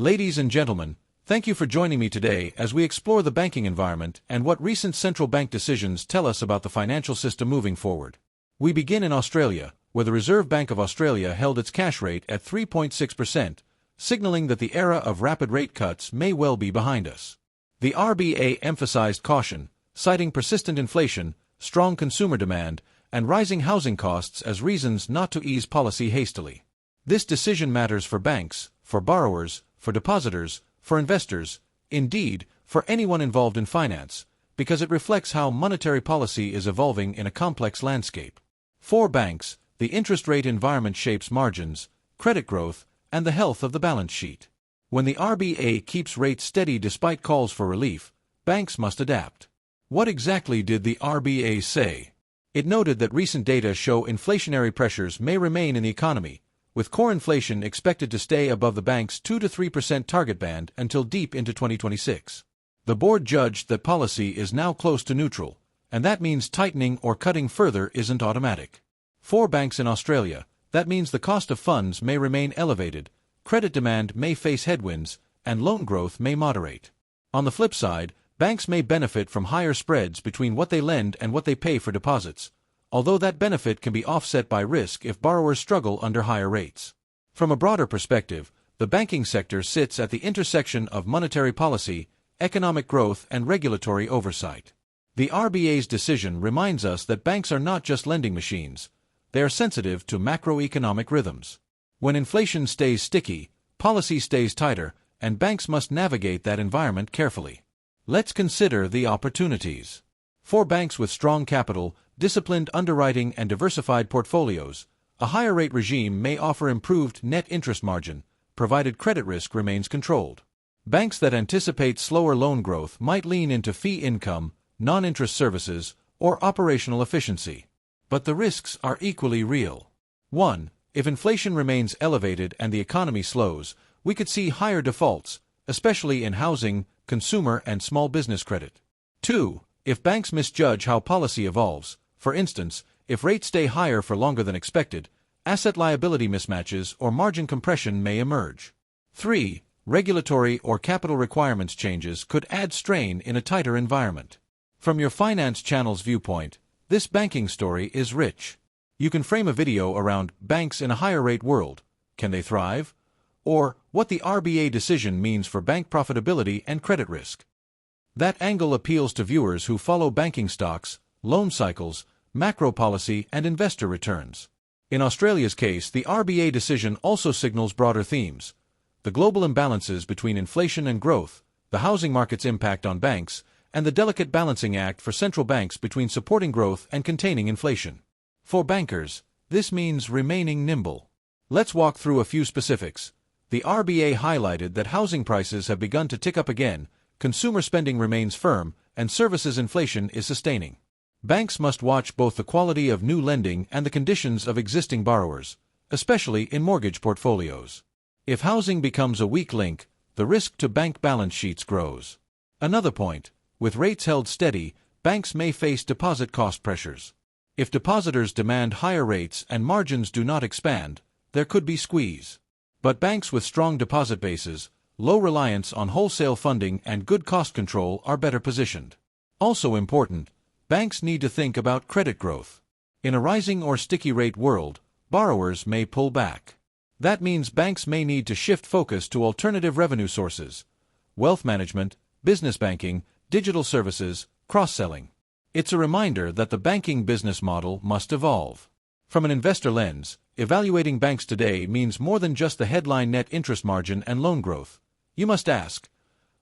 Ladies and gentlemen, thank you for joining me today as we explore the banking environment and what recent central bank decisions tell us about the financial system moving forward. We begin in Australia, where the Reserve Bank of Australia held its cash rate at 3.6%, signaling that the era of rapid rate cuts may well be behind us. The RBA emphasized caution, citing persistent inflation, strong consumer demand, and rising housing costs as reasons not to ease policy hastily. This decision matters for banks, for borrowers, for depositors, for investors, indeed, for anyone involved in finance, because it reflects how monetary policy is evolving in a complex landscape. For banks, the interest rate environment shapes margins, credit growth, and the health of the balance sheet. When the RBA keeps rates steady despite calls for relief, banks must adapt. What exactly did the RBA say? It noted that recent data show inflationary pressures may remain in the economy, with core inflation expected to stay above the bank's 2 to 3% target band until deep into 2026. The board judged that policy is now close to neutral, and that means tightening or cutting further isn't automatic. For banks in Australia, that means the cost of funds may remain elevated, credit demand may face headwinds, and loan growth may moderate. On the flip side, banks may benefit from higher spreads between what they lend and what they pay for deposits, although that benefit can be offset by risk if borrowers struggle under higher rates. From a broader perspective, the banking sector sits at the intersection of monetary policy, economic growth, and regulatory oversight. The RBA's decision reminds us that banks are not just lending machines, they are sensitive to macroeconomic rhythms. When inflation stays sticky, policy stays tighter, and banks must navigate that environment carefully. Let's consider the opportunities. For banks with strong capital, disciplined underwriting, and diversified portfolios, a higher rate regime may offer improved net interest margin, provided credit risk remains controlled. Banks that anticipate slower loan growth might lean into fee income, non-interest services, or operational efficiency. But the risks are equally real. 1. If inflation remains elevated and the economy slows, we could see higher defaults, especially in housing, consumer, and small business credit. 2. If banks misjudge how policy evolves, for instance, if rates stay higher for longer than expected, asset-liability mismatches or margin compression may emerge. 3. Regulatory or capital requirements changes could add strain in a tighter environment. From your finance channel's viewpoint, this banking story is rich. You can frame a video around banks in a higher rate world. Can they thrive? Or what the RBA decision means for bank profitability and credit risk. That angle appeals to viewers who follow banking stocks, loan cycles, macro policy, and investor returns. In Australia's case, the RBA decision also signals broader themes: the global imbalances between inflation and growth, the housing market's impact on banks, and the delicate balancing act for central banks between supporting growth and containing inflation. For bankers, this means remaining nimble. Let's walk through a few specifics. The RBA highlighted that housing prices have begun to tick up again, consumer spending remains firm, and services inflation is sustaining. Banks must watch both the quality of new lending and the conditions of existing borrowers, especially in mortgage portfolios. If housing becomes a weak link, the risk to bank balance sheets grows. Another point: with rates held steady, banks may face deposit cost pressures. If depositors demand higher rates and margins do not expand, there could be squeeze. But banks with strong deposit bases, low reliance on wholesale funding, and good cost control are better positioned. Also important, banks need to think about credit growth. In a rising or sticky rate world, borrowers may pull back. That means banks may need to shift focus to alternative revenue sources: wealth management, business banking, digital services, cross-selling. It's a reminder that the banking business model must evolve. From an investor lens, evaluating banks today means more than just the headline net interest margin and loan growth. You must ask,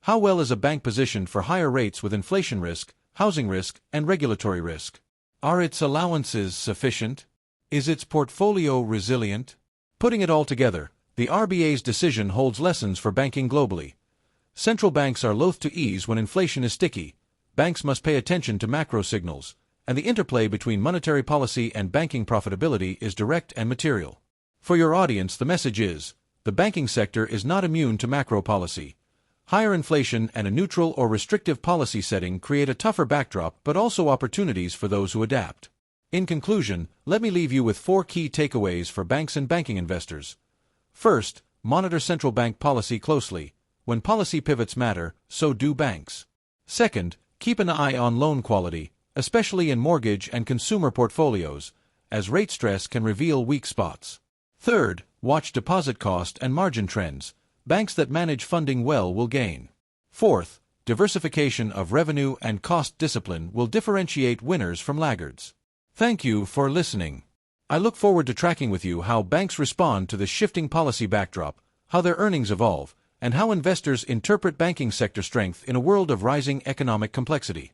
how well is a bank positioned for higher rates with inflation risk, housing risk, and regulatory risk? Are its allowances sufficient? Is its portfolio resilient? Putting it all together, the RBA's decision holds lessons for banking globally. Central banks are loath to ease when inflation is sticky. Banks must pay attention to macro signals, and the interplay between monetary policy and banking profitability is direct and material. For your audience, the message is: the banking sector is not immune to macro policy. Higher inflation and a neutral or restrictive policy setting create a tougher backdrop, but also opportunities for those who adapt. In conclusion, let me leave you with 4 key takeaways for banks and banking investors. First, monitor central bank policy closely. When policy pivots matter, so do banks. Second, keep an eye on loan quality, especially in mortgage and consumer portfolios, as rate stress can reveal weak spots. Third, watch deposit cost and margin trends. Banks that manage funding well will gain. Fourth, diversification of revenue and cost discipline will differentiate winners from laggards. Thank you for listening. I look forward to tracking with you how banks respond to the shifting policy backdrop, how their earnings evolve, and how investors interpret banking sector strength in a world of rising economic complexity.